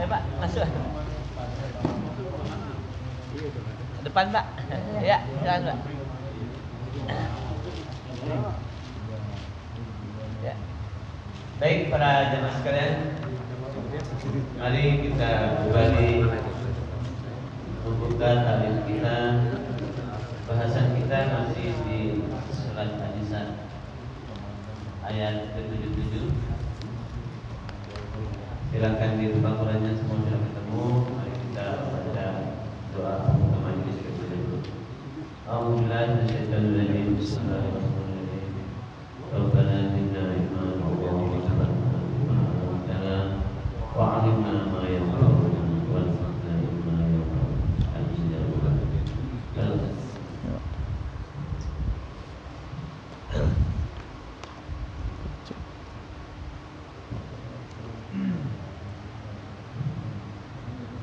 Ayo Pak, masuk. Depan Pak. Ya, silakan Pak. Ya. Baik para jemaah sekalian, mari kita kembali membuka taklim kita. Bahasan kita masih di surat An-Nisa ayat ke-77. Silakan di tempat Qurannya semua sudah ketemu. Mari kita baca doa untuk majlis kita dulu. Alhamdulillah, Bismillahirrahmanirrahim. Bismillahirrahmanirrahim. Rabbana zidna ilman wa 'allimna ma yanfa'una warzuqna ilma yanfa'una. Amin ya rabbal alamin.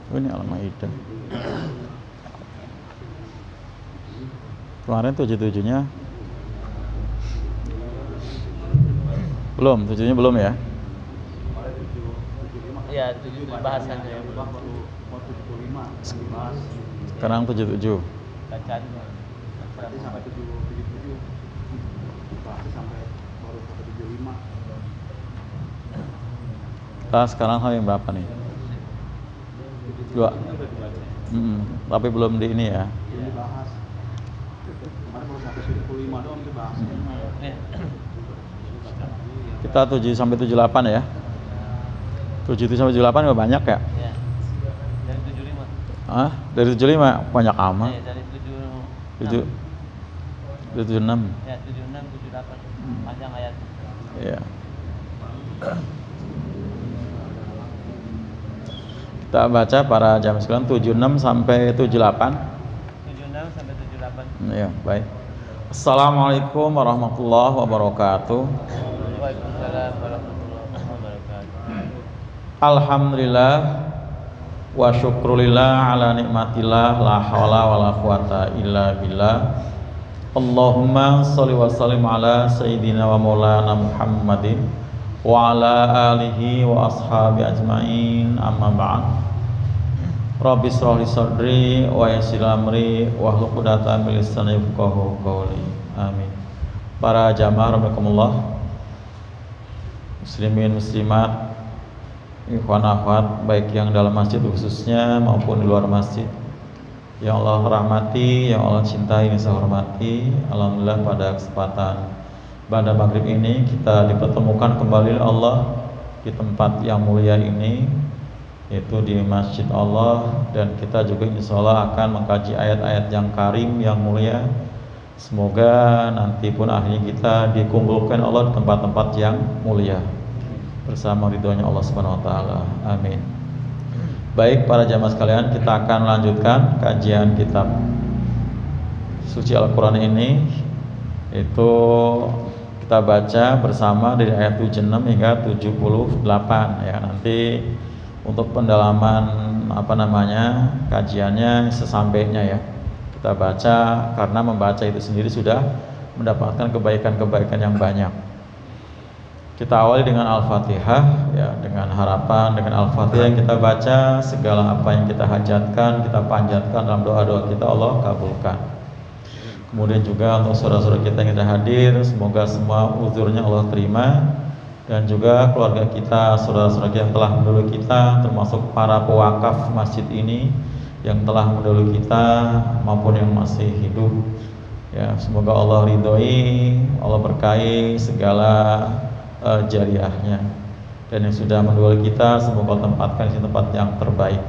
Ini Al-Maidah. Kemarin 77-nya belum, 7-nya belum ya? Ya, 7 bahasannya ya. Sekarang 77. Bacaan Berarti sampai 77 bahasnya sampai baru sampai 75. Kita sekarang hal yang berapa nih? 2. Tapi belum di ini ya. Belum dibahas. Kemarin baru sampai 75 doang dibahas. Kita 7 sampai 78 ya. 7 sampai 78 nggak banyak ya? Ya. Dari 75. Ah, dari 75 banyak amat. Ya, dari 7 dari 76. Ya, 76, 78. Panjang ayat. Iya. Kita baca para jamaah sekalian 76 sampai 78. 76 sampai 78. Iya, baik. Assalamualaikum warahmatullahi wabarakatuh. Waalaikumsalam warahmatullahi wabarakatuh. Alhamdulillah wa syukrulillah ala nikmatillah la haula wala quwata illa billah. Allahumma sholli wa sallim ala sayyidina wa maulana Muhammadin wa ala alihi wa ashabi ajmain, amma ba'd. Rabbi shrah li sadri wa yassir amri wa hlul 'uqdatam min lisani yafqahu qawli. Amin. Para jamaah rahimakumullah, muslimin muslimat, ikhwan akhwat baik yang dalam masjid khususnya maupun di luar masjid yang Allah rahmati, yang Allah cintai, yang saya hormati. Alhamdulillah pada kesempatan pada maghrib ini kita dipertemukan kembali oleh Allah di tempat yang mulia ini, yaitu di Masjid Allah, dan kita juga insya Allah akan mengkaji ayat-ayat yang karim, yang mulia. Semoga nanti pun akhirnya kita dikumpulkan Allah di tempat-tempat yang mulia bersama ridhonya Allah Subhanahu wa taala. Amin. Baik para jamaah sekalian, kita akan lanjutkan kajian kitab suci Al-Qur'an ini. Itu kita baca bersama dari ayat 76 hingga 78 ya. Nanti untuk pendalaman kajiannya sesampainya ya. Kita baca, karena membaca itu sendiri sudah mendapatkan kebaikan-kebaikan yang banyak. Kita awali dengan Al-Fatihah ya, dengan harapan dengan Al-Fatihah yang kita baca, segala apa yang kita hajatkan, kita panjatkan dalam doa-doa kita, Allah kabulkan. Kemudian juga untuk saudara-saudara kita yang sudah hadir, semoga semua uzurnya Allah terima, dan juga keluarga kita, saudara-saudara yang telah mendahului kita, termasuk para pewakaf masjid ini yang telah mendahului kita maupun yang masih hidup ya, semoga Allah ridhoi, Allah berkahi segala jariahnya, dan yang sudah mendahului kita semoga tempatkan di tempat yang terbaik.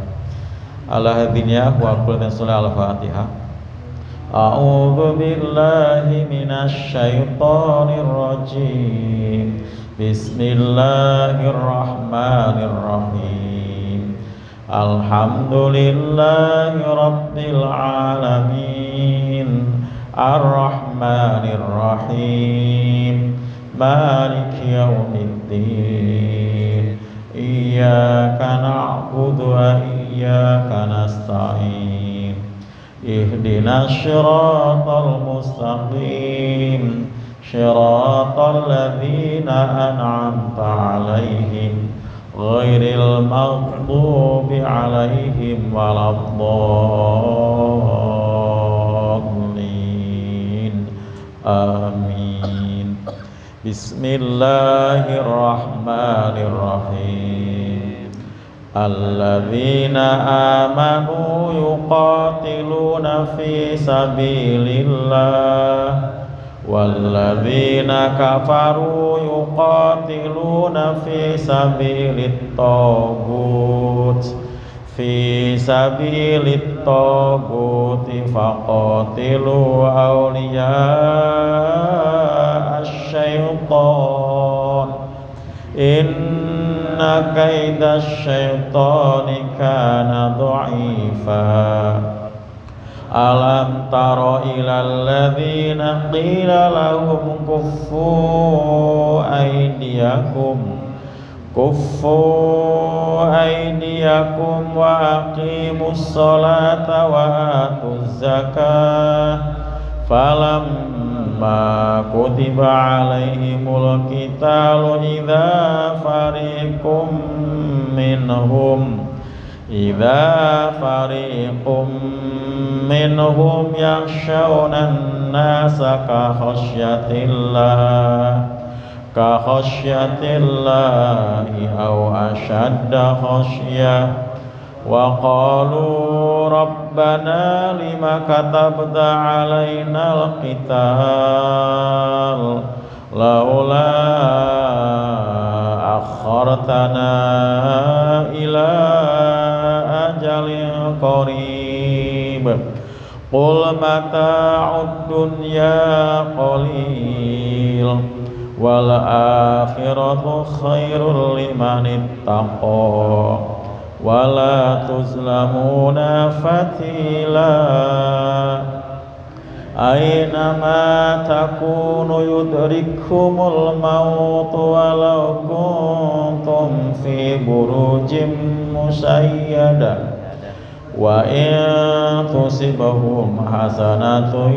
Al-Hadiniyah wa qul Al-Fatihah. A'udzu billahi minasy syaithanir rajim. Bismillahirrahmanirrahim. Alhamdulillahi rabbil alamin. Ar-Rahmanir Rahim. Maliki yaumiddin. Iyyaka na'budu wa iyyaka nasta'in. Ihdinas siratal mustaqim. Shiratal ladzina an'amta 'alaihim ghairil maghdubi 'alaihim waladdallin. Amin. Bismillahirrahmanirrahim. Alladzina amanu yuqatiluna fi sabilillah walladzina kafaru yuqatiluna fi sabilit taghut faqatilu awliya asy-syaitan inna kaidasy syaitani kana dha'ifa. Alam tara ilal ladzina qila lahum kuffu aydiyakum wa aqimus salata wa atuz zakah falamma kutiba alaihimul qitalu idza fariqum minhum yakhshawna an-nasa ka khasyatillahi aw ashadda khasyah wa qalu rabbana lima katabta alainal qital laula akhartana ila ajalin qarib qul mata'ud dunya qalil wal akhiratu khairul liman ittaqa wala tuzlamuna fatila. Aynama takunu yudrikkumul maut walau kuntum fi burujim musayyadah wa in tusibahum hasanatun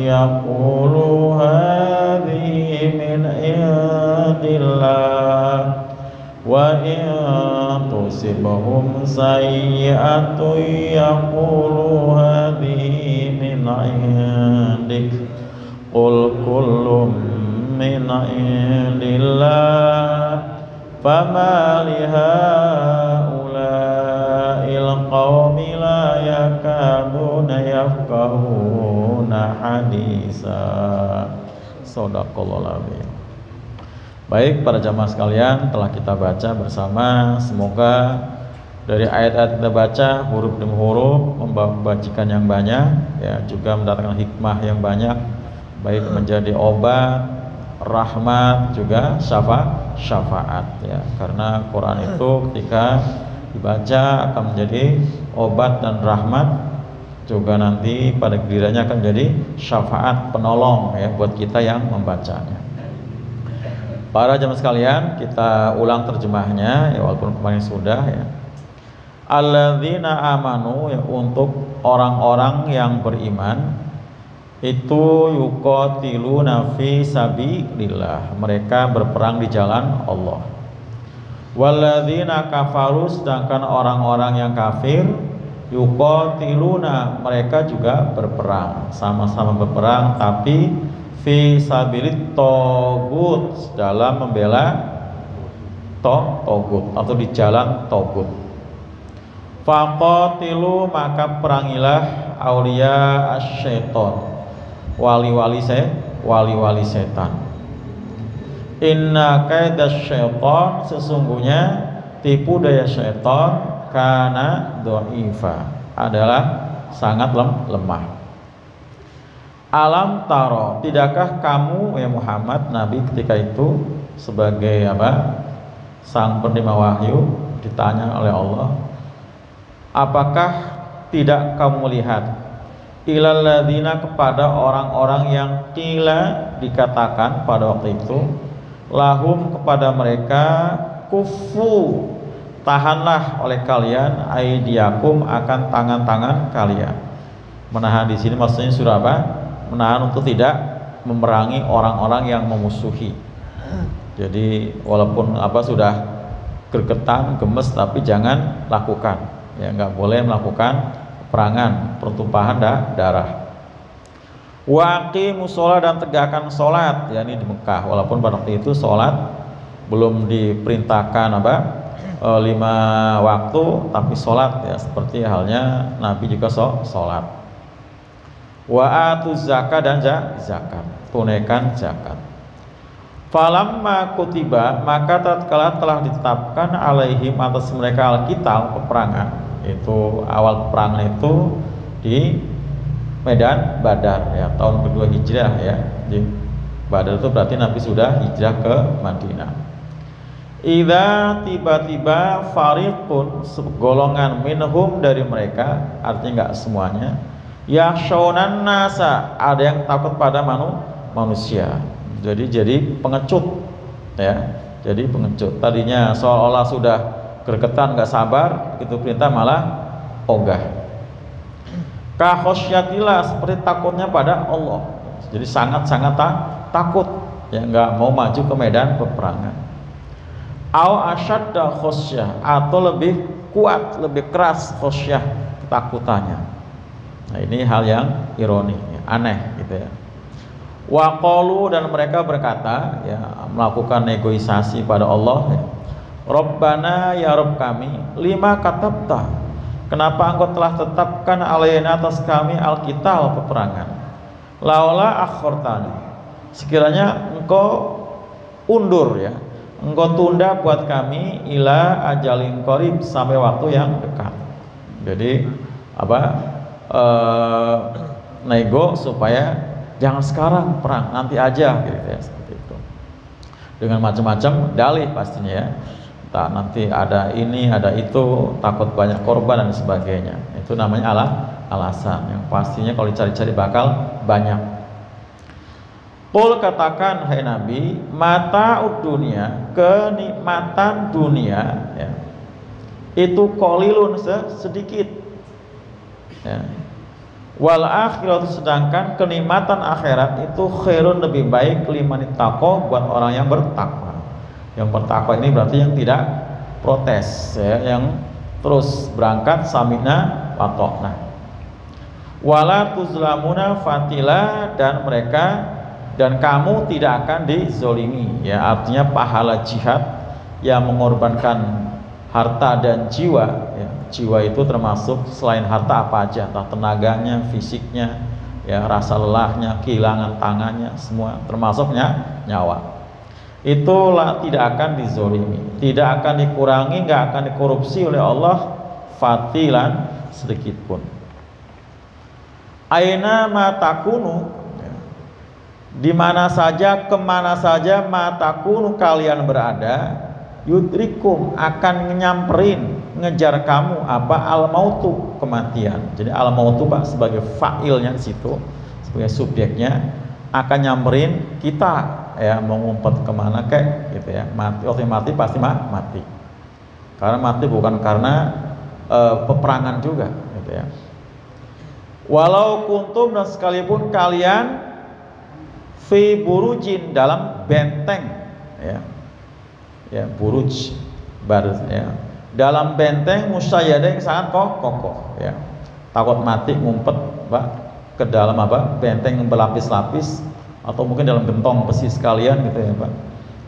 yaqulu hadhihi min indillah wa in tusibahum sayyi'atun yaqulu hadhihi min indik qul kullum min indillah fama lihaula'il qaumi la yakaduna yafqahuna hadisa. Shadaqallahul azim. Baik, para jamaah sekalian, telah kita baca bersama. Semoga dari ayat-ayat kita baca huruf demi huruf membawa kebajikan yang banyak, ya, juga mendatangkan hikmah yang banyak, baik menjadi obat, rahmat, juga syafaat, ya. Karena Quran itu ketika dibaca akan menjadi obat dan rahmat, juga nanti pada gilirannya akan menjadi syafaat penolong, ya, buat kita yang membacanya. Para jamaah sekalian, kita ulang terjemahnya, ya, walaupun kemarin sudah, ya. Alladzina amanu, ya, untuk orang-orang yang beriman, itu yuqatiluna fi sabilillah, mereka berperang di jalan Allah. Walladzina kafaru, sedangkan orang-orang yang kafir, yuqatiluna, mereka juga berperang, sama-sama berperang, tapi fi sabilit togut, dalam membela togut atau di jalan togut. Faqatilu, maka perangilah aulia asyaiton, wali-wali setan. Inna kaidas syaiton, sesungguhnya tipu daya syaiton, kana dha'ifa, adalah sangat lemah. Alam taro, tidakkah kamu, ya Muhammad, Nabi ketika itu sebagai apa? Sang penerima wahyu, ditanya oleh Allah, apakah tidak kamu melihat ilal ladzina, kepada orang-orang yang qila, dikatakan pada waktu itu, lahum, kepada mereka, kufu, tahanlah oleh kalian, aidiakum, akan tangan-tangan kalian. Menahan di sini maksudnya surah apa? Menahan untuk tidak memerangi orang-orang yang memusuhi. Jadi walaupun apa sudah gregetan, gemes, tapi jangan lakukan. Ya, nggak boleh melakukan peperangan, pertumpahan darah. Wa aqimus shalah, dan tegakkan sholat, ya ini di Mekah. Walaupun pada waktu itu sholat belum diperintahkan 5 waktu, tapi sholat ya seperti halnya Nabi juga sholat. Wa atuz zakat, dan zakat, tunaikan zakat. Falamma kutiba, maka tatkala telah ditetapkan alaihim atas mereka al-qital, peperangan. Itu awal peperangan itu di Medan Badar ya, tahun kedua hijrah ya. Di Badar itu berarti Nabi sudah hijrah ke Madinah. Idza tiba-tiba fariqun, golongan minhum dari mereka, artinya enggak semuanya, yakhshawnan nasa, ada yang takut pada manusia. Jadi pengecut ya. Jadi pengecut. Tadinya seolah-olah sudah gregetan, enggak sabar, begitu perintah malah ogah. Kahosyatillah, seperti takutnya pada Allah. Jadi sangat-sangat takut ya, nggak mau maju ke medan peperangan. Au asyadda khosyah, atau lebih kuat, lebih keras khosyah, ketakutannya. Nah ini hal yang ironi ya, aneh gitu ya. Wa qalu, dan mereka berkata ya, melakukan negosiasi pada Allah ya. Rabbana, ya Rabb kami, lima katabta, kenapa engkau telah tetapkan alaina atas kami al-qital, peperangan. Laula akhortani, sekiranya engkau undur ya, engkau tunda buat kami ila ajalin qarib, sampai waktu yang dekat. Jadi nego supaya jangan sekarang perang, nanti aja gitu ya, seperti itu. Dengan macam-macam dalih pastinya ya. Nanti ada ini, ada itu, takut banyak korban dan sebagainya. Itu namanya alasan yang pastinya kalau dicari-cari bakal banyak. Qul, katakan hai Nabi, mata'ud dunia, kenikmatan dunia ya, itu qalilun, sedikit ya. Wal akhiratu, sedangkan kenikmatan akhirat itu khairun, lebih baik, liman ittaqo, buat orang yang bertakwa. Yang bertakwa ini berarti yang tidak protes ya, yang terus berangkat sami'na wa ta'na. Wala tuzlamuna fatila, dan kamu tidak akan dizolimi ya, artinya pahala jihad yang mengorbankan harta dan jiwa ya. Jiwa itu termasuk selain harta apa aja, entah tenaganya, fisiknya ya, rasa lelahnya, kehilangan tangannya, semua termasuknya nyawa. Itulah tidak akan dizolimi, tidak akan dikurangi, nggak akan dikorupsi oleh Allah fatilan sedikit pun. Aina matakunu, di mana saja, kemana saja, matakunu kalian berada, yudrikum, akan nyamperin, ngejar kamu al-mautu, kematian. Jadi al-mautu Pak sebagai fa'ilnya di situ, sebagai subjeknya, akan nyamperin kita ya, mau ngumpet kemana kek gitu ya, mati pasti mati, karena mati bukan karena peperangan juga gitu ya. Walau kuntum, dan sekalipun kalian fi burujin, dalam benteng ya, buruj ya, dalam benteng musyayyada yang sangat kokoh ya, takut mati ngumpet Pak ke dalam benteng yang berlapis-lapis, atau mungkin dalam gentong besi sekalian gitu ya Pak,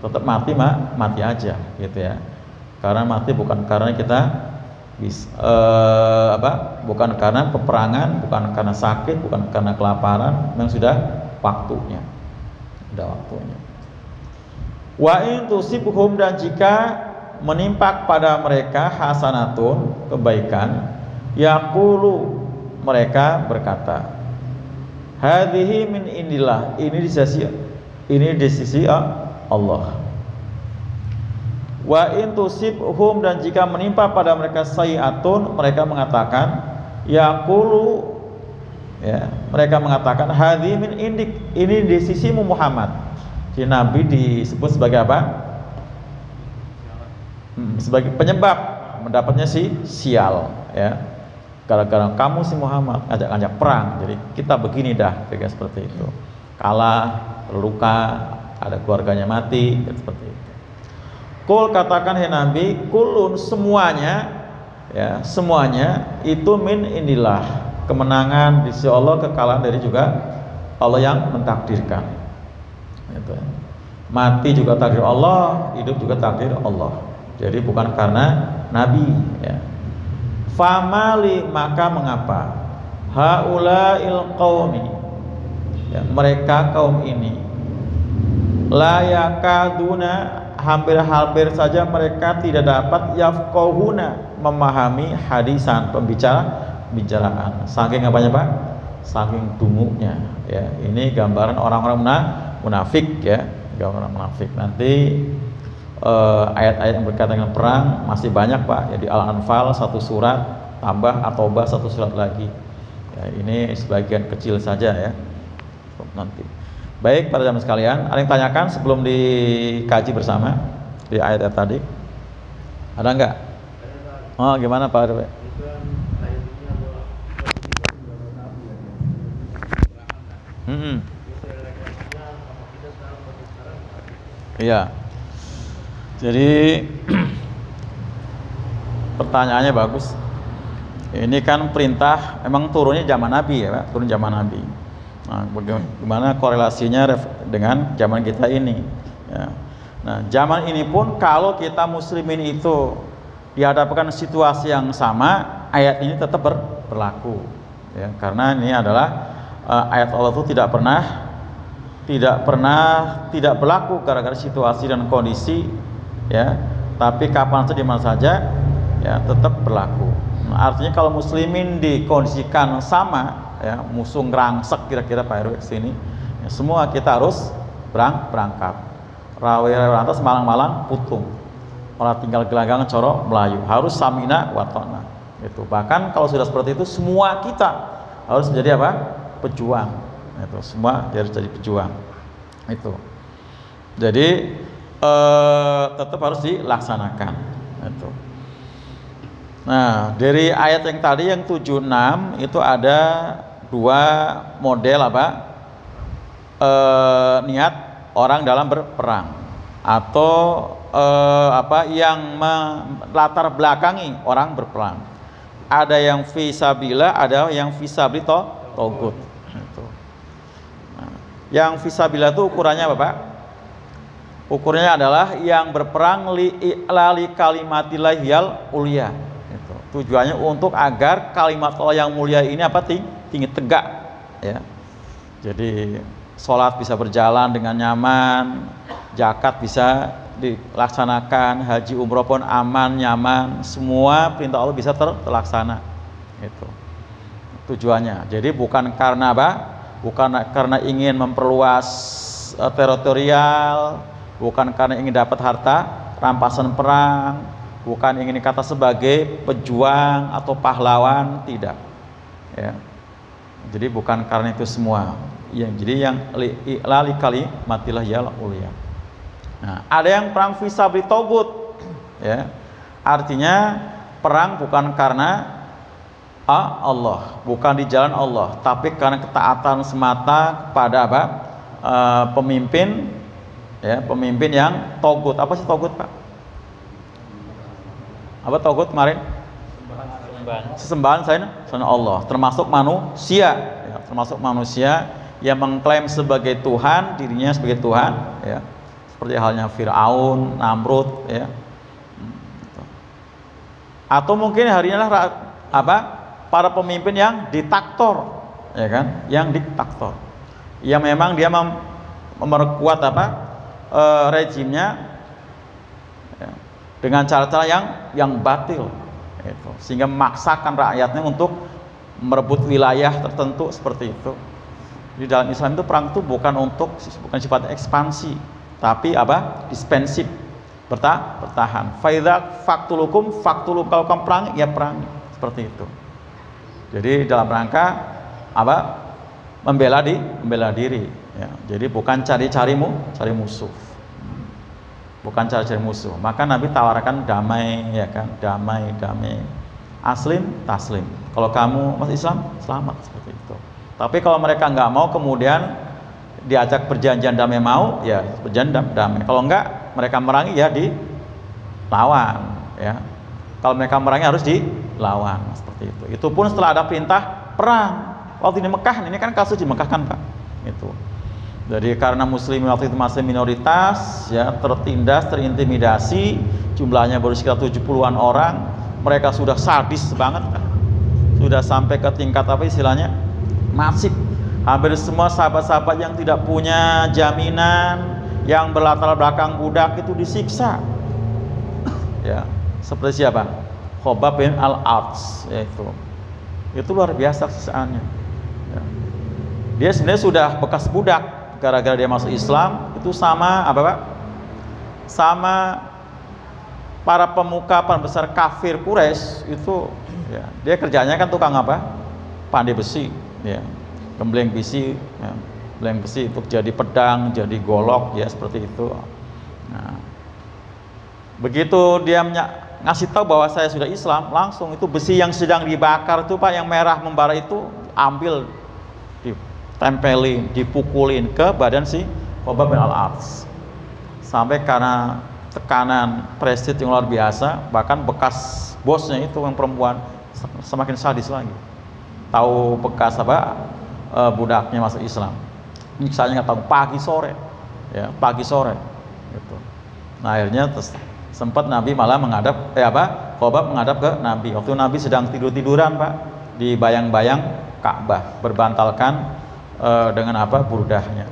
tetap mati aja gitu ya. Karena mati bukan karena kita bukan karena peperangan, bukan karena sakit, bukan karena kelaparan, memang sudah waktunya, Wa in tusibhum, dan jika menimpa pada mereka hasanatun, kebaikan, yaqulu, mereka berkata, hadhihi min indillah, ini di sisi Allah. Wa in tusibhum, dan jika menimpa pada mereka sayi'atun, mereka mengatakan yaqulu ya, mereka mengatakan hadhihi min indik, ini di sisimu Muhammad. Jadi Nabi disebut sebagai apa? Sebagai penyebab mendapatnya sial ya. Gara-gara kamu si Muhammad ngajak perang, jadi kita begini dah, kayak seperti itu. Kalah, terluka, ada keluarganya mati, seperti itu. Kul, katakan hai Nabi, kulun, semuanya, ya, semuanya itu min indillah, kemenangan di sisi Allah, kekalahan dari juga Allah yang mentakdirkan. Gitu. Mati juga takdir Allah, hidup juga takdir Allah. Jadi bukan karena Nabi, ya. Famali, maka mengapa haulail qaumi, ya, mereka kaum ini, la yakaduna, hampir-hampir saja mereka tidak dapat yafqahuna, memahami hadisan, pembicaraan. Saking apanya Pak? Saking dunguknya, ya. Ini gambaran orang-orang munafik, ya, gambaran munafik. Nanti ayat-ayat yang berkaitan dengan perang masih banyak Pak, ya, di Al-Anfal 1 surat, tambah At-Taubah 1 surat lagi, ya, ini sebagian kecil saja, ya, nanti. Baik para jamaah sekalian, ada yang tanyakan sebelum dikaji bersama di ayat-ayat tadi? Ada enggak? Oh, gimana Pak RW? Iya. Jadi pertanyaannya bagus. Ini kan perintah, emang turunnya zaman Nabi, ya Pak, turun zaman Nabi. Nah, bagaimana korelasinya dengan zaman kita ini, ya. Nah, zaman ini pun kalau kita muslimin itu dihadapkan situasi yang sama, ayat ini tetap berlaku, ya, karena ini adalah ayat Allah itu tidak pernah tidak berlaku gara-gara situasi dan kondisi, ya, tapi kapan saja, di mana saja, ya, tetap berlaku. Nah, artinya kalau muslimin dikondisikan sama, ya, musuh ngerangsek kira-kira Pak RW kesini, ya, semua kita harus berangkat. Rawe rantas malang-malang putung, malah tinggal gelanggang corok Melayu, harus samina watona. Itu bahkan kalau sudah seperti itu, semua kita harus menjadi apa? Pejuang. Itu semua harus jadi pejuang. Itu. Jadi tetap harus dilaksanakan. Itu. Nah, dari ayat yang tadi yang 76 itu ada 2 model apa? Niat orang dalam berperang, atau yang melatar belakangi orang berperang. Ada yang fisabilillah, ada yang fisabili togut. Nah, yang fisabilillah itu ukurannya apa Pak? Ukurannya adalah yang berperang li kalimatillahil ulia. Itu. Tujuannya untuk agar kalimat Allah yang mulia ini apa? Tinggi tegak, ya. Jadi sholat bisa berjalan dengan nyaman, zakat bisa dilaksanakan, haji umroh pun aman, nyaman, semua perintah Allah bisa terlaksana. Itu tujuannya. Jadi bukan karena apa? Bukan karena ingin memperluas teritorial, bukan karena ingin dapat harta rampasan perang, bukan ingin dikata sebagai pejuang atau pahlawan, tidak, ya. Jadi bukan karena itu semua. Jadi yang lali kalimatillah ya ulia. Nah, ada yang perang fisabili togut, ya. Artinya perang bukan karena Allah, bukan di jalan Allah, tapi karena ketaatan semata kepada apa? Pemimpin, ya, pemimpin yang togut. Apa sih togut Pak? Apa togut kemarin? Sesembahan selain Allah, termasuk manusia, ya, termasuk manusia yang mengklaim sebagai Tuhan, dirinya sebagai Tuhan, ya, seperti halnya Fir'aun, Namrud, ya. Atau mungkin hari ini lah apa? Para pemimpin yang diktator, ya kan? Yang diktator, yang memang dia memperkuat apa? Rejimnya, ya, dengan cara-cara yang batil. Itu. Sehingga memaksakan rakyatnya untuk merebut wilayah tertentu seperti itu. Di dalam Islam itu perang itu bukan sifat ekspansi, tapi apa? Dispensif, bertahan. Faidza faktulukum faktulu, kalau kamu perang ya perang, seperti itu. Jadi dalam rangka apa? Membela diri, ya. Jadi bukan cari musuh. Bukan cari musuh. Maka Nabi tawarkan damai, ya kan? Damai. Aslim, taslim. Kalau kamu masuk Islam, selamat, seperti itu. Tapi kalau mereka nggak mau, kemudian diajak perjanjian damai mau, ya perjanjian damai. Kalau enggak, mereka merangi, ya dilawan, ya. Kalau mereka merangi harus dilawan, seperti itu. Itu pun setelah ada perintah perang. Waktu di Mekah, ini kan kasus di Mekah kan Pak, itu. Jadi karena Muslim waktu itu masih minoritas, ya, tertindas, terintimidasi, jumlahnya baru sekitar 70-an orang, mereka sudah sadis banget, Pak. Sudah sampai ke tingkat apa istilahnya, masif. Hampir semua sahabat-sahabat yang tidak punya jaminan, yang berlatar belakang budak itu disiksa. Ya, seperti siapa? Khobab bin Al-Arts, yaitu. Itu luar biasa siksaannya. Ya. Dia sebenarnya sudah bekas budak, gara-gara dia masuk Islam. Itu sama apa Pak? Sama para pemuka besar kafir Quraisy itu, ya, dia kerjanya kan tukang apa? Pandai besi, ya, gembleng besi, ya, gembleng besi untuk jadi pedang, jadi golok, ya, seperti itu. Nah, begitu dia ngasih tahu bahwa saya sudah Islam, langsung itu besi yang sedang dibakar itu Pak, yang merah membara itu, ambil, ditempelin, dipukulin ke badan si Khobab bin Al-Arts. Sampai karena tekanan prestis yang luar biasa, bahkan bekas bosnya itu yang perempuan semakin sadis lagi. Tahu bekas apa, budaknya masuk Islam, nyiksanya nggak tahu, pagi sore, ya, pagi sore gitu. Nah akhirnya sempat Nabi malah menghadap Khobab menghadap ke Nabi. Waktu Nabi sedang tiduran Pak, di bayang-bayang Ka'bah, berbantalkan dengan apa, burdahnya.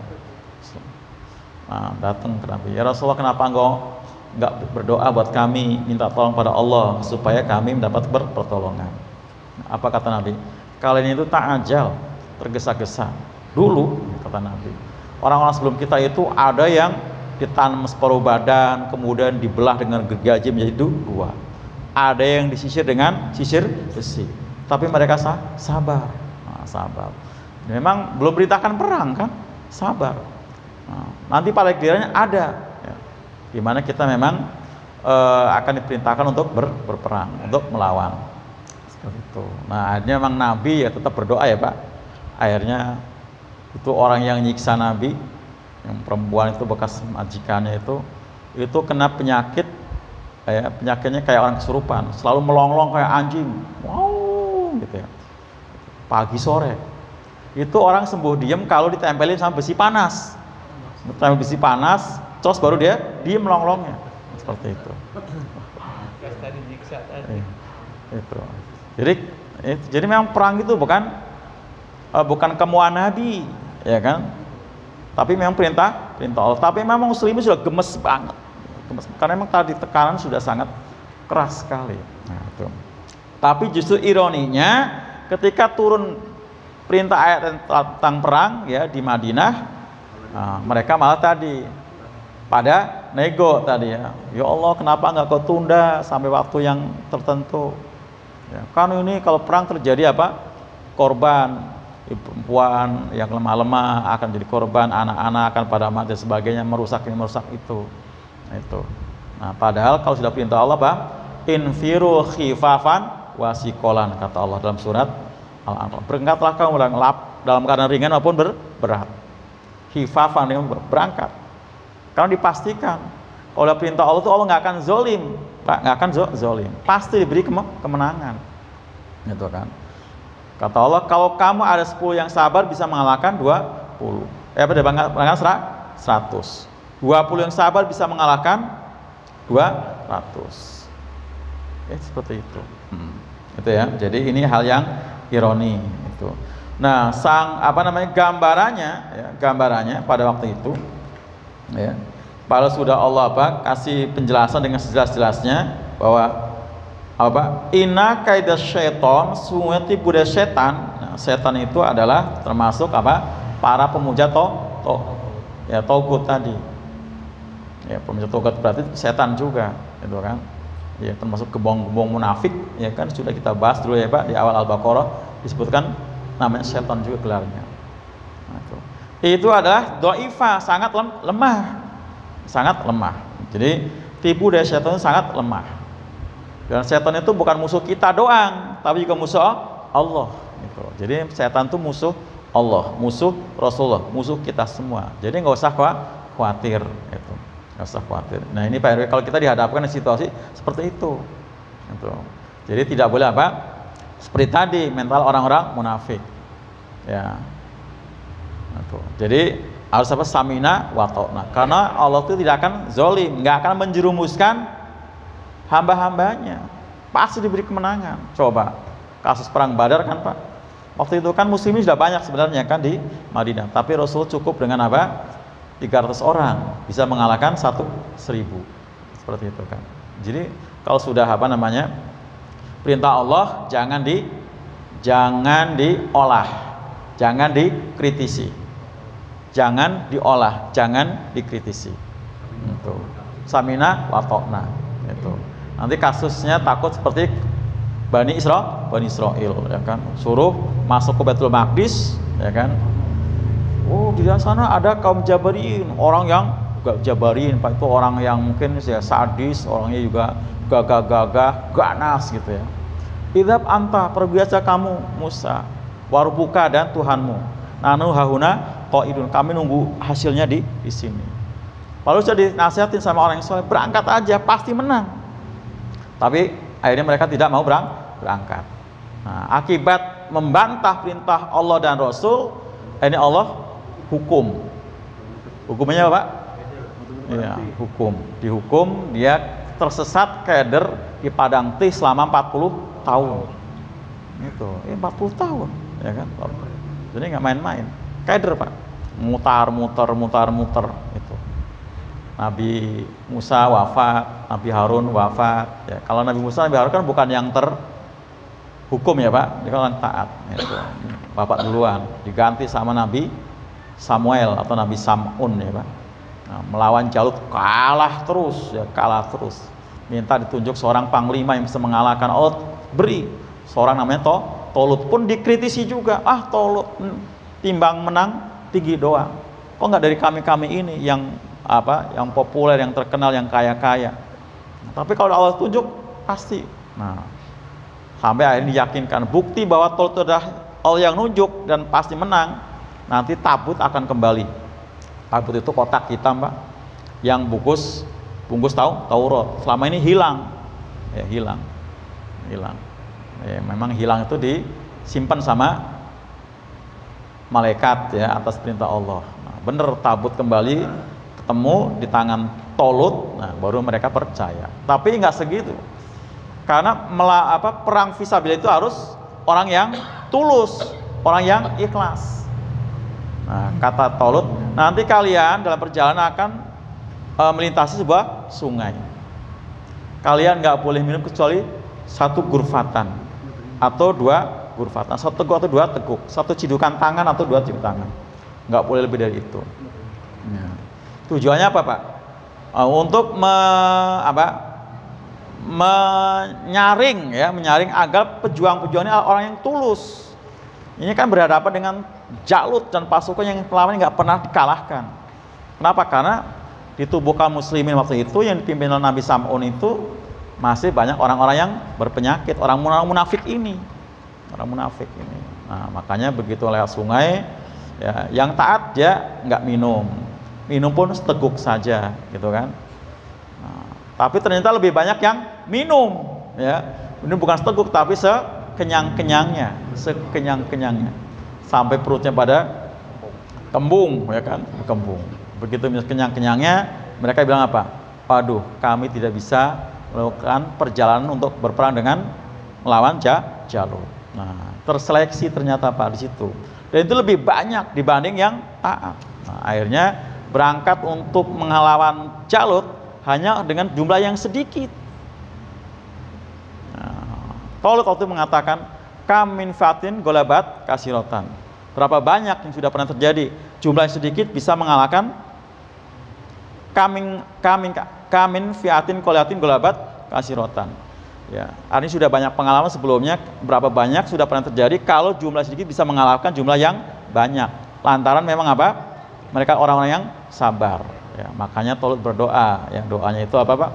Nah, datang ke Nabi, ya Rasulullah, kenapa engkau nggak berdoa buat kami, minta tolong pada Allah supaya kami mendapat pertolongan? Apa kata Nabi? Kalian itu ta'ajal, tergesa-gesa. Dulu kata Nabi, orang-orang sebelum kita itu ada yang ditanam separuh badan, kemudian dibelah dengan gergaji menjadi dua. Ada yang disisir dengan sisir besi. Tapi mereka sabar. Nah, sabar. Memang belum beritakan perang kan? Sabar. Nah, nanti pada gilirannya ada, ya, dimana kita memang akan diperintahkan untuk berperang, untuk melawan, seperti itu. Nah akhirnya memang Nabi ya tetap berdoa ya Pak. Akhirnya itu orang yang nyiksa Nabi, yang perempuan itu bekas majikannya itu kena penyakit, ya, penyakitnya kayak orang kesurupan, selalu melonglong kayak anjing, wow, gitu ya. Pagi sore itu orang sembuh diem kalau ditempelin sama besi panas. Ditempel besi panas, terus baru dia diem melonglongnya, seperti itu. Itu. Jadi memang perang itu bukan kemuan Nabi, ya kan? Tapi memang perintah Allah. Tapi memang Muslimin sudah gemes banget, karena memang tadi tekanan sudah sangat keras sekali. Nah, itu. Tapi justru ironinya, ketika turun perintah ayat tentang perang, ya, di Madinah, mereka malah tadi pada nego tadi, ya Allah, kenapa nggak kau tunda sampai waktu yang tertentu, ya, kan ini kalau perang terjadi apa, korban, perempuan yang lemah-lemah akan jadi korban, anak-anak akan pada mati dan sebagainya, merusak ini merusak itu. Nah, itu. Nah, padahal kalau sudah perintah Allah Pak, infiru khifafan wasikolan, kata Allah dalam surat Al-Anfal, berangkatlah kamu dalam keadaan ringan maupun berat. Khifafan, dengan berangkat, karena dipastikan kalau ada perintah Allah itu Allah nggak akan zolim Pak, nggak akan zolim, pasti diberi kemenangan, gitu kan. Kata Allah, kalau kamu ada 10 yang sabar bisa mengalahkan 20, mengalahkan 100. 20 yang sabar bisa mengalahkan 200. Seperti itu. Itu ya. Jadi ini hal yang ironi itu. Nah, gambarannya pada waktu itu, ya, pada sudah Allah kasih penjelasan dengan sejelas-jelasnya bahwa inna kaidah syaiton, sungguh tipu daya setan. Nah, setan itu adalah termasuk para pemuja togut tadi. Ya, pemuja togut berarti setan juga, itu kan. Ya, termasuk gembong-gembong munafik, ya kan, sudah kita bahas dulu ya Pak, di awal Al-Baqarah disebutkan namanya setan juga gelarnya. Nah, itu adalah dhaifah, sangat lemah. Sangat lemah. Jadi tipu daya setan itu sangat lemah. Dan setan itu bukan musuh kita doang, tapi juga musuh Allah. Gitu. Jadi setan itu musuh Allah, musuh Rasulullah, musuh kita semua. Jadi nggak usah khawatir. Gitu. nggak usah khawatir. Nah ini Pak RW, kalau kita dihadapkan di situasi seperti itu, gitu. Jadi tidak boleh apa? Seperti tadi mental orang-orang munafik, ya. Gitu. Jadi harus apa? Samina wa ta'na. Karena Allah itu tidak akan zolim, nggak akan menjerumuskan hamba-hambanya. Pasti diberi kemenangan. Coba kasus perang Badar kan Pak. Waktu itu kan muslimin sudah banyak sebenarnya kan di Madinah, tapi Rasul cukup dengan apa? 300 orang bisa mengalahkan 1.000, seperti itu kan. Jadi kalau sudah apa namanya perintah Allah jangan diolah, jangan dikritisi, jangan diolah, jangan dikritisi. Itu samina wa ta'na. Itu nanti kasusnya takut seperti Bani Israel, ya kan, suruh masuk ke Baitul Maqdis, ya kan. Oh di sana ada kaum Jabarin, orang yang gak Jabarin Pak, itu orang yang mungkin ya sadis, orangnya juga gagah-gagah, ganas gitu ya. Idhab anta, perbiasa kamu Musa, warubuka dan Tuhanmu. Nanu hahuna qaidun, kami nunggu hasilnya di sini. Lalu sudah dinasihatin sama orang yang soleh, berangkat aja pasti menang. Tapi akhirnya mereka tidak mau berangkat. Nah, akibat membantah perintah Allah dan Rasul, ini Allah hukumnya apa Pak? Ya, dihukum dia tersesat keder di padang tih selama 40 tahun. Itu 40 tahun, ya kan? Jadi nggak main-main, keder Pak, mutar itu. Nabi Musa wafat, Nabi Harun wafat. Ya, kalau Nabi Musa, Nabi Harun kan bukan yang terhukum ya Pak, dia kan taat. Itu. Bapak duluan, diganti sama Nabi Samuel atau Nabi Sam'un ya Pak. Nah, melawan Jalut kalah terus. Minta ditunjuk seorang panglima yang bisa mengalahkan Allah, beri seorang namanya Tolut, pun dikritisi juga. Tolut timbang menang tinggi doang. Kok nggak dari kami ini yang populer, yang terkenal, yang kaya-kaya. Nah, tapi kalau Allah tunjuk pasti. Nah, sampai akhirnya diyakinkan bukti bahwa Tolut itu adalah Allah yang nunjuk dan pasti menang. Nanti tabut akan kembali. Tabut itu kotak hitam Pak, yang bungkus Taurat. Selama ini hilang. Ya, memang hilang itu disimpan sama malaikat ya atas perintah Allah. Nah, bener tabut kembali ketemu di tangan Tolut. Nah, baru mereka percaya. Tapi nggak segitu. Karena perang fisabilillah itu harus orang yang tulus, orang yang ikhlas. Nah, kata Tolut, nanti kalian dalam perjalanan akan melintasi sebuah sungai. Kalian nggak boleh minum kecuali 1 gurfatan atau 2 gurfatan, 1 teguk atau 2 teguk, 1 cidukan tangan atau 2 cidukan tangan. Nggak boleh lebih dari itu. Ya. Tujuannya apa Pak? Untuk menyaring agar pejuang-pejuangnya orang yang tulus. Ini kan berhadapan dengan Jalut dan pasukan yang selama ini nggak pernah dikalahkan. Kenapa? Karena di tubuh kaum muslimin waktu itu yang dipimpin oleh Nabi Sam'un itu masih banyak orang-orang yang berpenyakit, orang munafik ini. Nah, makanya begitu lewat sungai, ya, yang taat dia nggak minum pun seteguk saja, gitu kan. Nah, tapi ternyata lebih banyak yang minum, ya. Ini bukan seteguk tapi sekenyang-kenyangnya. Sampai perutnya pada kembung, ya kan, kembung. Begitu kenyang-kenyangnya, mereka bilang apa? Aduh, kami tidak bisa melakukan perjalanan untuk berperang dengan melawan Jalut. Nah, terseleksi ternyata Pak di situ. Dan itu lebih banyak dibanding yang taat. Nah, akhirnya berangkat untuk melawan Jalut hanya dengan jumlah yang sedikit. Nah, Tolut waktu mengatakan kam min fatin golabat kasirotan. Berapa banyak yang sudah pernah terjadi, jumlah sedikit bisa mengalahkan kamin fiatin golatin golabat kasirotan. Ya, ini sudah banyak pengalaman sebelumnya, berapa banyak sudah pernah terjadi kalau jumlah sedikit bisa mengalahkan jumlah yang banyak. Lantaran memang apa? Mereka orang-orang yang sabar. Ya, makanya Tolut berdoa. Ya, doanya itu apa Pak?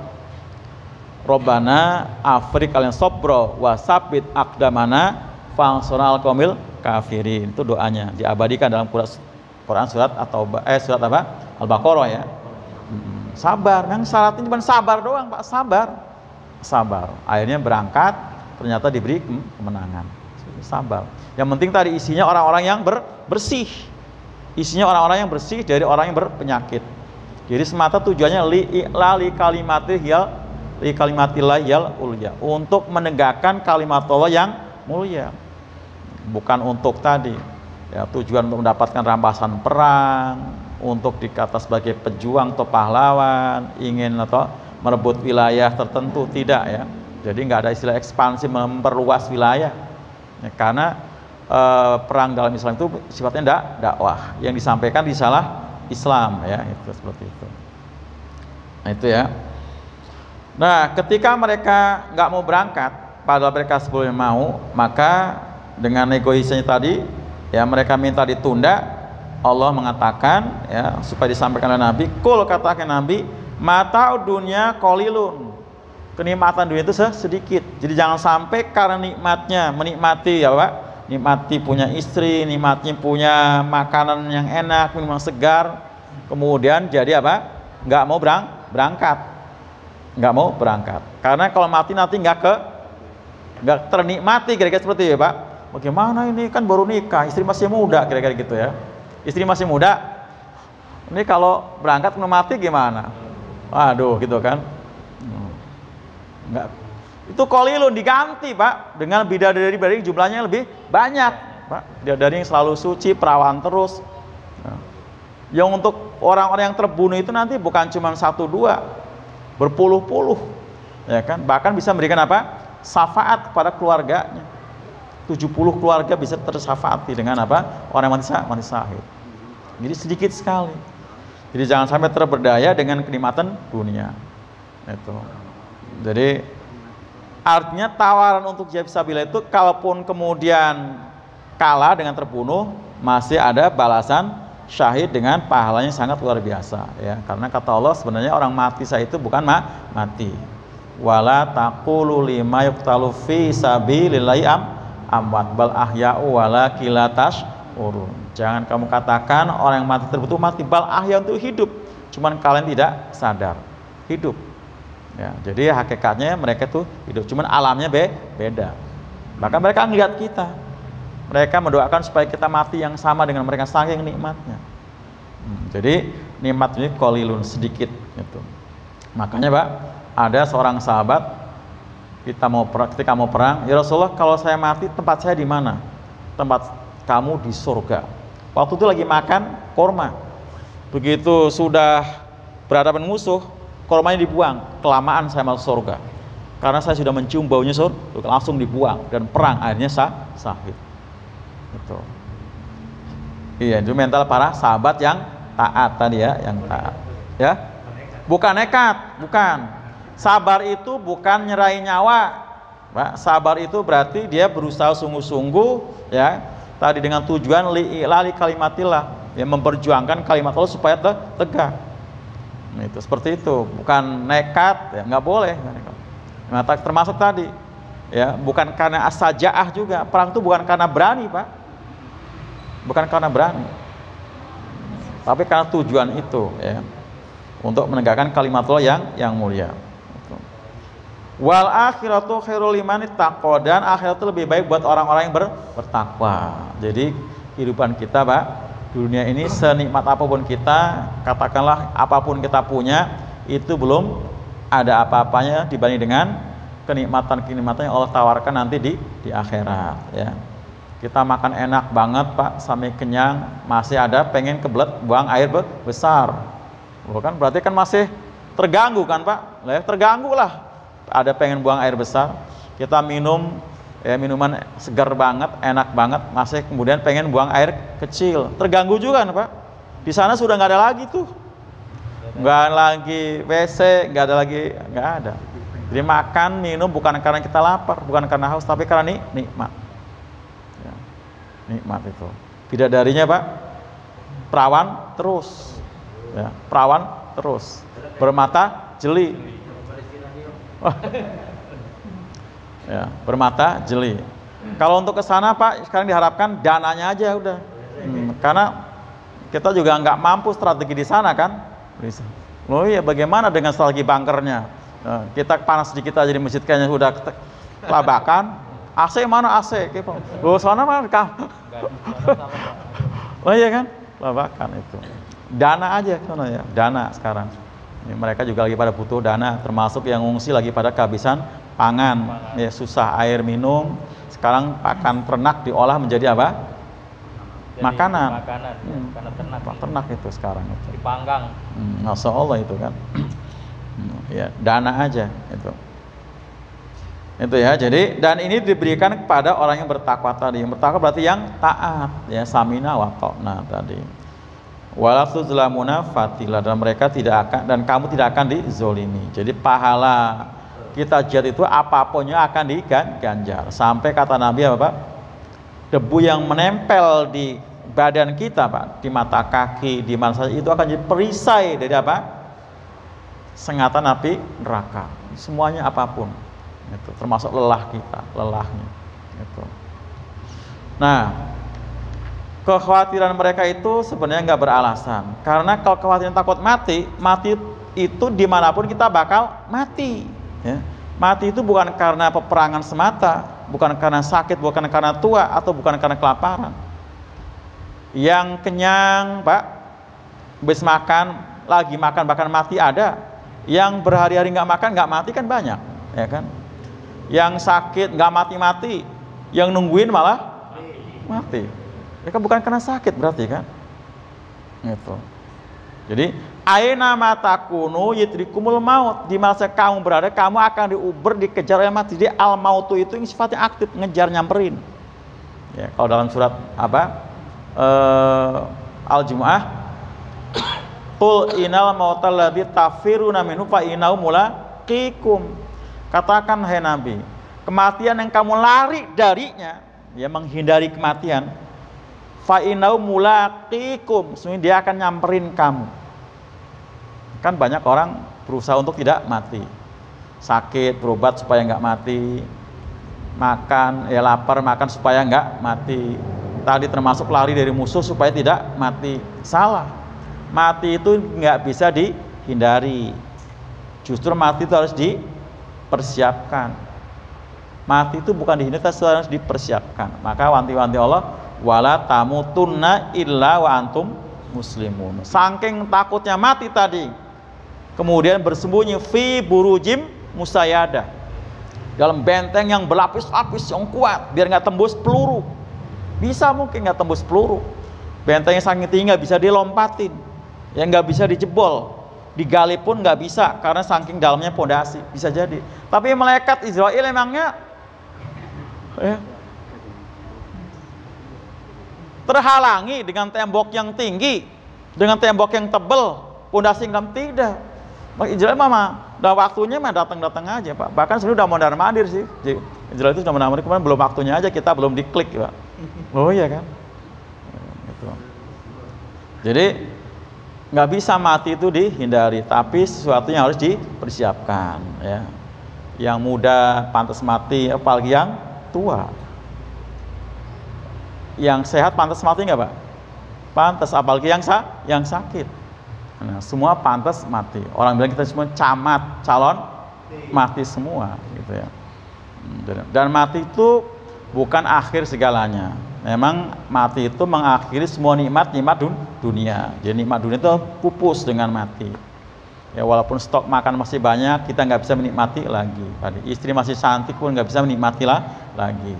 Robbana afrik kalian sobro wasabit akdamana fangsional komil kafirin. Itu doanya diabadikan dalam Quran surat surat apa? Al-Baqarah ya. sabar. Memang syaratnya cuma sabar doang, Pak, sabar. Akhirnya berangkat, ternyata diberi kemenangan. Sabar. Yang penting tadi isinya orang-orang yang bersih. Isinya orang-orang yang bersih dari orang yang berpenyakit. Jadi semata tujuannya li kalimatillah yal ulya, untuk menegakkan kalimat Allah yang mulia. Bukan untuk tadi ya, tujuan untuk mendapatkan rampasan perang, untuk dikata sebagai pejuang atau pahlawan, ingin atau merebut wilayah tertentu, tidak ya. Jadi nggak ada istilah ekspansi memperluas wilayah ya, karena perang dalam Islam itu sifatnya dakwah, yang disampaikan risalah Islam ya, itu seperti itu. Nah itu ya. Nah ketika mereka nggak mau berangkat, padahal mereka sebelumnya mau, maka dengan egoisnya tadi ya, mereka minta ditunda. Allah mengatakan ya, supaya disampaikan oleh Nabi, kul, katakan Nabi, mata dunia qalilun, kenikmatan dunia itu sedikit. Jadi jangan sampai karena nikmatnya, menikmati ya Pak, nikmati punya istri, nikmati punya makanan yang enak, minuman segar, kemudian jadi apa, nggak mau berangkat. Karena kalau mati nanti nggak ternikmati, kira-kira seperti itu ya Pak. Bagaimana ini, kan baru nikah, istri masih muda, kira-kira gitu ya. Istri masih muda, ini kalau berangkat mati gimana? Waduh, gitu kan. Enggak. Itu qalilun diganti Pak dengan bidadari jumlahnya lebih banyak Pak. Bidadari yang selalu suci, perawan terus. Yang untuk orang-orang yang terbunuh itu nanti bukan cuma 1-2, berpuluh-puluh ya kan. Bahkan bisa memberikan apa? Syafaat kepada keluarganya. 70 keluarga bisa tersyafaati dengan apa? Orang yang mati syahid. Jadi sedikit sekali. Jadi jangan sampai terberdaya dengan kenikmatan dunia. Itu. Jadi artinya tawaran untuk jihad fisabilillah itu, kalaupun kemudian kalah dengan terbunuh, masih ada balasan syahid dengan pahalanya sangat luar biasa ya. Karena kata Allah sebenarnya orang mati syahid itu bukan mati. Wala taqulu lima yuqtalu fi sabilillahi amwat bal ahya'u walakin la tash'urun. Jangan kamu katakan orang yang mati terbunuh mati, bal ahya, untuk hidup, cuman kalian tidak sadar. Hidup ya, jadi hakikatnya mereka tuh hidup, cuman alamnya beda. Bahkan mereka melihat kita, mereka mendoakan supaya kita mati yang sama dengan mereka, saking nikmatnya. Jadi nikmat ini qalilun, sedikit gitu. Makanya Pak, ada seorang sahabat ketika mau perang, ya Rasulullah, kalau saya mati tempat saya di mana? Tempat kamu di surga. Waktu itu lagi makan korma, begitu sudah berhadapan musuh, kormanya dibuang. Kelamaan saya masuk surga, karena saya sudah mencium baunya surga, langsung dibuang dan perang, akhirnya syahid. Itu. Iya, itu mental para sahabat yang taat tadi ya, yang taat. Ya, bukan nekat, bukan. Sabar itu bukan nyerahin nyawa, Pak. Sabar itu berarti dia berusaha sungguh-sungguh ya, tadi dengan tujuan li'ilali kalimatillah, ya, memperjuangkan kalimat Allah supaya tegak. Nah, itu seperti itu, bukan nekat ya, nggak boleh. Nah, termasuk tadi ya, bukan karena as-sajaah juga. Perang itu bukan karena berani Pak, bukan karena berani, tapi karena tujuan itu ya, untuk menegakkan kalimat Allah yang mulia. Wal akhiratu khairul liman ittaqa, dan akhirat itu lebih baik buat orang-orang yang bertakwa. Jadi kehidupan kita Pak, dunia ini senikmat apapun kita, katakanlah apapun kita punya, itu belum ada apa-apanya dibanding dengan kenikmatan-kenikmatan yang Allah tawarkan nanti di akhirat ya. Kita makan enak banget Pak, sampai kenyang, masih ada pengen kebelet buang air besar. Bukan berarti kan masih terganggu kan Pak? Terganggu lah. Ada pengen buang air besar, kita minum ya, minuman segar banget, enak banget, masih kemudian pengen buang air kecil, terganggu juga kan Pak. Di sana sudah nggak ada lagi tuh, nggak lagi WC, nggak ada. Jadi makan minum bukan karena kita lapar, bukan karena haus, tapi karena nikmat ya, nikmat itu. Bidadarinya Pak, perawan terus ya, perawan terus, bermata jeli ya, bermata jeli. Kalau untuk ke sana Pak, sekarang diharapkan dananya aja udah. Karena kita juga nggak mampu strategi di sana kan. Loh iya, bagaimana dengan strategi bunkernya? Kita panas sedikit aja di masjid kayaknya sudah kelabakan. AC mana AC? Loh sana mana kamu? Oh iya kan? Kelabakan itu. Dana aja sana ya, dana sekarang. Ini mereka juga lagi pada butuh dana, termasuk yang ngungsi lagi pada kehabisan pangan. Ya, susah air minum. Sekarang pakan ternak diolah menjadi apa? Makanan. Makanan ternak. Ternak itu sekarang itu. Dipanggang. Masya Allah itu kan. Ya, dana aja itu. Itu ya. Jadi dan ini diberikan kepada orang yang bertakwa tadi. Yang bertakwa berarti yang taat, ya, samina wa ta'na tadi. Wala tuzlamuna fatila, dan mereka tidak akan, dan kamu tidak akan dizolimi. Jadi pahala kita jihad itu apapunnya akan diganjar. Sampai kata Nabi apa, Pak? Debu yang menempel di badan kita, Pak, di mata kaki, di mana saja, itu akan jadi perisai dari apa? Sengatan api neraka. Semuanya apapun. Itu termasuk lelah kita, lelahnya. Itu. Nah, kekhawatiran mereka itu sebenarnya nggak beralasan. Karena kalau kekhawatiran takut mati, mati itu dimanapun kita bakal mati. Ya. Mati itu bukan karena peperangan semata, bukan karena sakit, bukan karena tua, atau bukan karena kelaparan. Yang kenyang, Pak, habis makan, lagi makan bahkan mati ada. Yang berhari-hari nggak makan, nggak mati kan banyak, ya kan? Yang sakit nggak mati-mati, yang nungguin malah mati. Mereka bukan karena sakit berarti kan? Gitu. Jadi aina matakunu yidrikumul maut, di mana kamu berada kamu akan diuber, dikejar oleh mati. Jadi al mautu itu yang sifatnya aktif, ngejar, nyamperin. Ya, kalau dalam surat apa? Al-Jumu'ah, qul innal mautal ladzi tafiruna minhu fa innahu mulaqikum. Katakan hai Nabi, kematian yang kamu lari darinya, ya, menghindari kematian, fa innahu mulaqikum, sesungguhnya dia akan nyamperin kamu. Kan banyak orang berusaha untuk tidak mati, sakit berobat supaya nggak mati, makan ya lapar makan supaya nggak mati, tadi termasuk lari dari musuh supaya tidak mati. Salah. Mati itu nggak bisa dihindari, justru mati itu harus dipersiapkan. Mati itu bukan dihindari, tapi harus dipersiapkan. Maka wanti-wanti Allah, wala tamutunna illa wa antum muslimun. Saking takutnya mati tadi, kemudian bersembunyi fi burujim musayyadah, dalam benteng yang berlapis-lapis yang kuat, biar nggak tembus peluru. Bisa mungkin nggak tembus peluru, bentengnya saking tinggi nggak bisa dilompatin, yang nggak bisa dijebol, digali pun nggak bisa karena saking dalamnya pondasi. Bisa jadi. Tapi malaikat Israel emangnya ya, terhalangi dengan tembok yang tinggi, dengan tembok yang tebal, pondasi yang tidak. Israel mama, udah waktunya mah datang aja, Pak. Bahkan sudah mondar mandir sih. Israel itu sudah mondar mandir, kemarin belum waktunya aja, kita belum diklik, Pak. Oh iya kan? Gitu. Jadi nggak bisa mati itu dihindari, tapi sesuatu yang harus dipersiapkan, ya. Yang muda pantas mati, apalagi yang tua. Yang sehat pantas mati nggak, Pak? Pantas, apalagi yang sakit. Nah, semua pantas mati. Orang bilang kita semua camat, calon mati semua, gitu ya. Dan mati itu bukan akhir segalanya. Memang mati itu mengakhiri semua nikmat dunia. Jadi nikmat dunia itu pupus dengan mati. Ya, walaupun stok makan masih banyak, kita nggak bisa menikmati lagi. Tadi istri masih cantik pun nggak bisa menikmati lagi.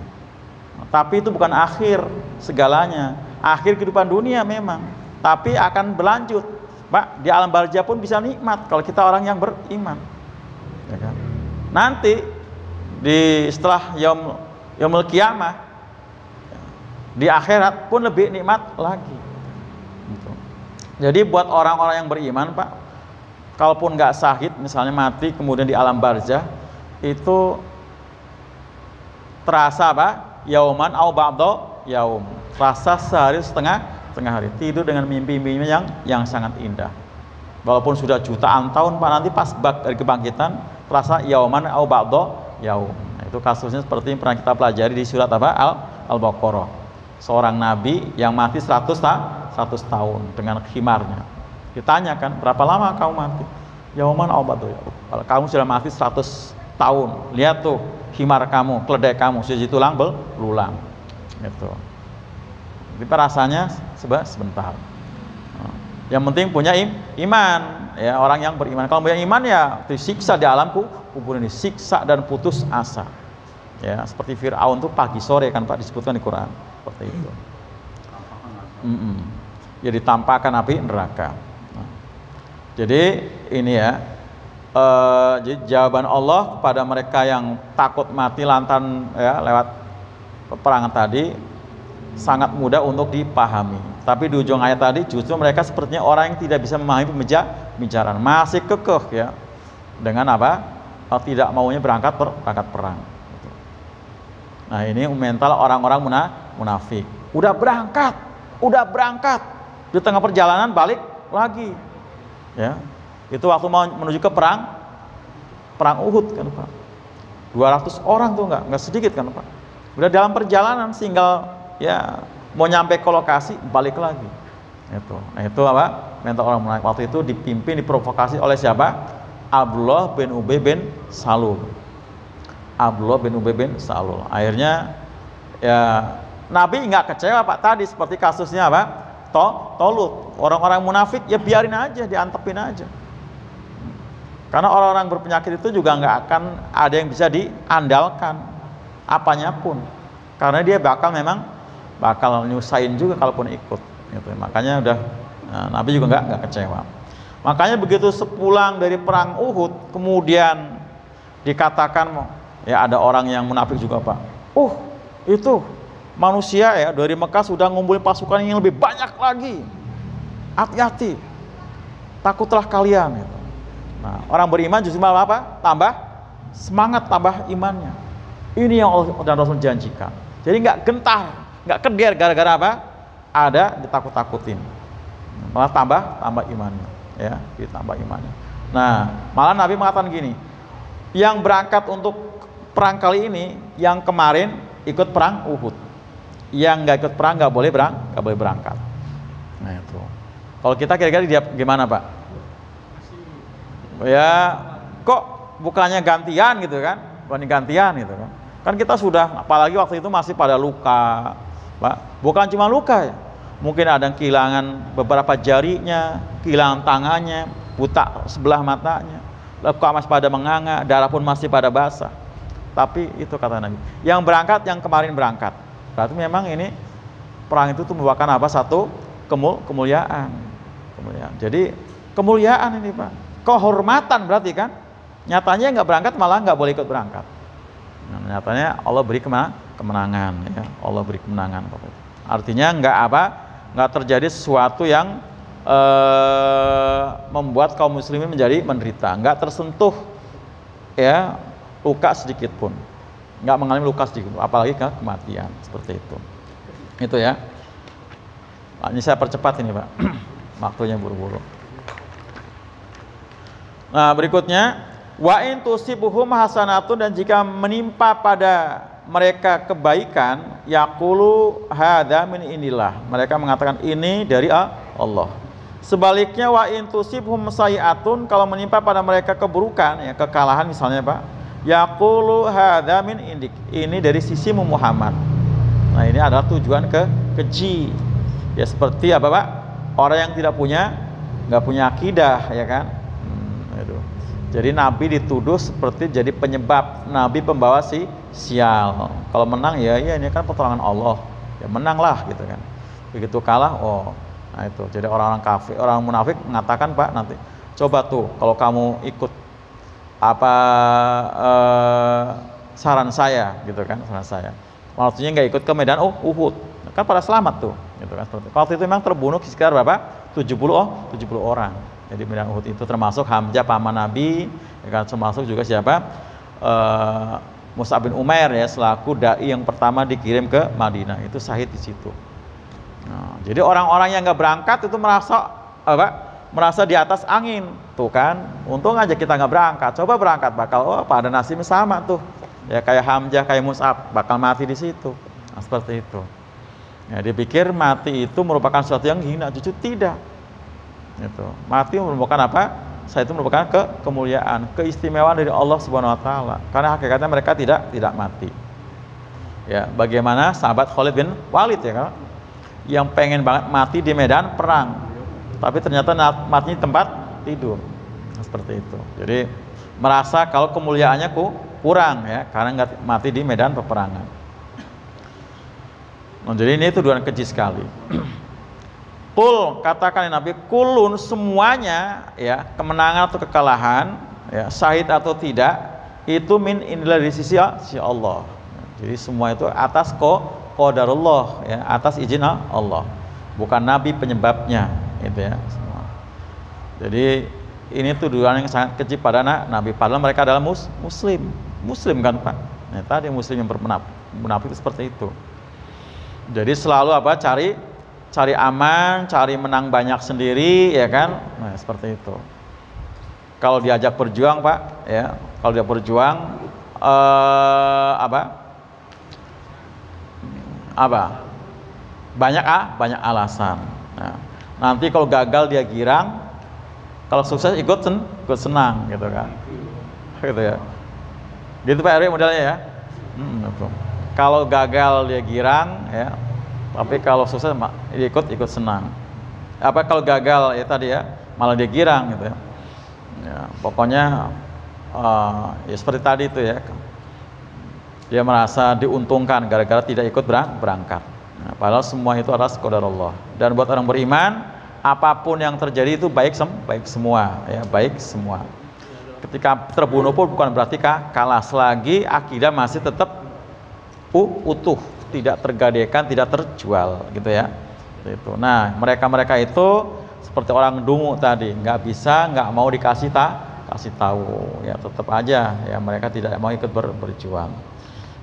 Tapi itu bukan akhir segalanya. Akhir kehidupan dunia memang, tapi akan berlanjut, Pak. Di alam barzah pun bisa nikmat kalau kita orang yang beriman, ya kan? Nanti setelah yaumul qiyamah, di akhirat pun lebih nikmat lagi. Jadi buat orang-orang yang beriman, Pak, kalaupun nggak syahid, misalnya mati kemudian di alam barzah, itu terasa, Pak, yauman au ba'da yaum, terasa sehari setengah hari, tidur dengan mimpi-mimpi yang sangat indah. Walaupun sudah jutaan tahun, Pak, nanti pas dari kebangkitan terasa yauman au ba'da yaum. Nah, itu kasusnya seperti yang pernah kita pelajari di surat apa? Al-Baqarah. Seorang nabi yang mati 100 tahun dengan khimarnya. Ditanyakan, berapa lama kamu mati? Yauman aubadu ya. Kalau kamu sudah mati 100 tahun, lihat tuh himar kamu, keledai kamu sudah tulang belulang. Gitu. Jadi rasanya sebentar. Yang penting punya iman, ya, orang yang beriman. Kalau punya iman ya disiksa di alam kubur ini, siksa dan putus asa. Ya, seperti Fir'aun tuh pagi sore kan Pak disebutkan di Quran, seperti itu. Ya ditampakkan api neraka. Nah, jadi ini ya, jadi jawaban Allah kepada mereka yang takut mati lantaran ya lewat peperangan tadi sangat mudah untuk dipahami. Tapi di ujung ayat tadi justru mereka sepertinya orang yang tidak bisa memahami pembicaraan, masih kekeh ya dengan apa? Tidak maunya berangkat perang. Nah ini mental orang-orang munafik. Udah berangkat, di tengah perjalanan balik lagi. Ya, itu waktu mau menuju ke perang Uhud kan Pak. 200 orang tuh nggak sedikit kan Pak. Udah dalam perjalanan tinggal ya mau nyampe ke lokasi balik lagi. Itu. Nah itu apa? Mental orang munafik waktu itu diprovokasi oleh siapa? Abdullah bin Ubay bin Salul. Akhirnya ya Nabi nggak kecewa Pak tadi seperti kasusnya apa? Tolut. Orang-orang munafik ya biarin aja, diantepin aja. Karena orang-orang berpenyakit itu juga nggak akan ada yang bisa diandalkan apanya pun. Karena dia bakal nyusahin juga kalaupun ikut. Gitu. Makanya udah Nabi juga nggak kecewa. Makanya begitu sepulang dari perang Uhud, kemudian dikatakan ya ada orang yang munafik juga Pak. Itu manusia ya dari Mekah sudah ngumpulin pasukan yang lebih banyak lagi. Hati-hati, takutlah kalian. Gitu. Nah orang beriman justru malah apa? Tambah semangat, tambah imannya. Ini yang Allah dan Rasul janjikan. Jadi nggak gentar, nggak keder gara-gara apa? Ada ditakut-takutin. Malah tambah imannya, ya, ditambah imannya. Nah, malah Nabi mengatakan gini, yang berangkat untuk perang kali ini, yang kemarin ikut perang Uhud, yang nggak ikut perang nggak boleh berangkat. Nah itu. Kalau kita kira-kira dia gimana Pak? Ya, kok bukannya gantian gitu kan? Bukan gantian gitu kan? Kan kita sudah, apalagi waktu itu masih pada luka, Pak. Bukan cuma luka ya. Mungkin ada yang kehilangan beberapa jarinya, kehilangan tangannya, buta sebelah matanya, luka masih pada menganga, darah pun masih pada basah. Tapi itu kata Nabi, yang berangkat, yang kemarin berangkat. Berarti memang ini perang itu tuh membawakan apa? Satu kemuliaan. Jadi kemuliaan ini Pak, kehormatan berarti kan. Nyatanya nggak berangkat malah nggak boleh ikut berangkat. Nah, nyatanya Allah beri kemenangan, ya. Allah beri kemenangan. Artinya nggak terjadi sesuatu yang membuat kaum muslimin menjadi menderita, nggak tersentuh ya luka sedikit pun, nggak mengalami luka sedikit, apalagi kematian seperti itu. Itu ya. Ini saya percepat ini Pak, waktunya buru-buru. Nah berikutnya, wa in tusibuhum hasanatun, dan jika menimpa pada mereka kebaikan, yaqulu hadza min indillah, mereka mengatakan ini dari Allah. Sebaliknya, wa in tusibhum sayi'atun, kalau menimpa pada mereka keburukan, ya kekalahan misalnya Pak, yaqulu hadza min indik, ini dari sisimu Muhammad. Nah ini adalah tujuan keji. Ya seperti apa Pak? Orang yang nggak punya akidah, ya kan? Jadi Nabi dituduh seperti jadi penyebab, Nabi pembawa sial. Kalau menang ya ini kan pertolongan Allah, ya menanglah gitu kan. Begitu kalah, nah itu. Jadi orang-orang kafir, orang munafik mengatakan Pak nanti, coba tuh kalau kamu ikut saran saya, gitu kan, saran saya. Maksudnya nggak ikut ke medan Uhud, kan pada selamat tuh, gitu kan. Waktu itu memang terbunuh sekitar berapa? 70 orang. Jadi medan Uhud itu termasuk Hamzah paman Nabi, ya kan, termasuk juga siapa? Mus'ab bin Umair ya, selaku dai yang pertama dikirim ke Madinah, itu syahid di situ. Nah, jadi orang-orang yang nggak berangkat itu merasa di atas angin, tuh kan? Untung aja kita nggak berangkat. Coba berangkat, bakal pada nasibnya sama tuh, ya kayak Hamzah, kayak Mus'ab, bakal mati di situ. Nah, seperti itu. Ya, dipikir mati itu merupakan sesuatu yang hina, justru tidak. Itu. Mati merupakan apa? Saya itu merupakan kemuliaan, keistimewaan dari Allah Subhanahu wa taala. Karena hakikatnya mereka tidak mati. Ya, bagaimana sahabat Khalid bin Walid ya kan? Yang pengen banget mati di medan perang. Tapi ternyata matinya di tempat tidur. Nah, seperti itu. Jadi merasa kalau kemuliaannya kurang ya, karena nggak mati di medan peperangan. Nah, jadi ini tuduhan keji sekali. Qul, katakan Nabi, kulun semuanya ya, kemenangan atau kekalahan ya, syahid atau tidak, itu min indillah dari sisi Allah. Jadi semua itu atas qadarullah ya, atas izin Allah. Bukan Nabi penyebabnya itu ya semua. Jadi ini tuduhan yang sangat keji pada Nabi, padahal mereka adalah muslim kan Pak. Nah, tadi muslim yang munafik itu seperti itu. Jadi selalu apa? Cari aman, cari menang banyak sendiri, ya kan? Nah, seperti itu. Kalau diajak berjuang, Pak, ya, kalau dia berjuang, banyak alasan. Nah, nanti kalau gagal dia girang, kalau sukses ikut senang, gitu kan? Gitu ya. Gitu Pak RW modelnya ya. Kalau gagal dia girang, ya. Tapi kalau sukses dia ikut senang. Apa kalau gagal ya tadi ya, malah dia girang gitu ya. Ya pokoknya ya seperti tadi itu ya. Dia merasa diuntungkan gara-gara tidak ikut berangkat. Nah, padahal semua itu atas qadarullah. Dan buat orang beriman, apapun yang terjadi itu baik semua ya, baik semua. Ketika terbunuh pun bukan berarti kalah, selagi akidah masih tetap utuh, tidak tergadaikan, tidak terjual gitu ya. Itu. Nah, mereka itu seperti orang dungu tadi, nggak mau dikasih tahu, ya tetap aja ya mereka tidak mau ikut berjuang.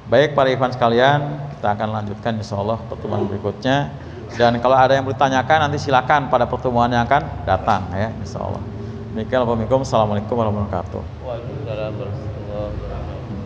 Baik para ikhwan sekalian, kita akan lanjutkan insyaallah pertemuan berikutnya. Dan kalau ada yang bertanyakan nanti silakan pada pertemuan yang akan datang ya insyaallah. Demikian, Assalamualaikum warahmatullahi wabarakatuh. Waalaikumsalam warahmatullahi wabarakatuh.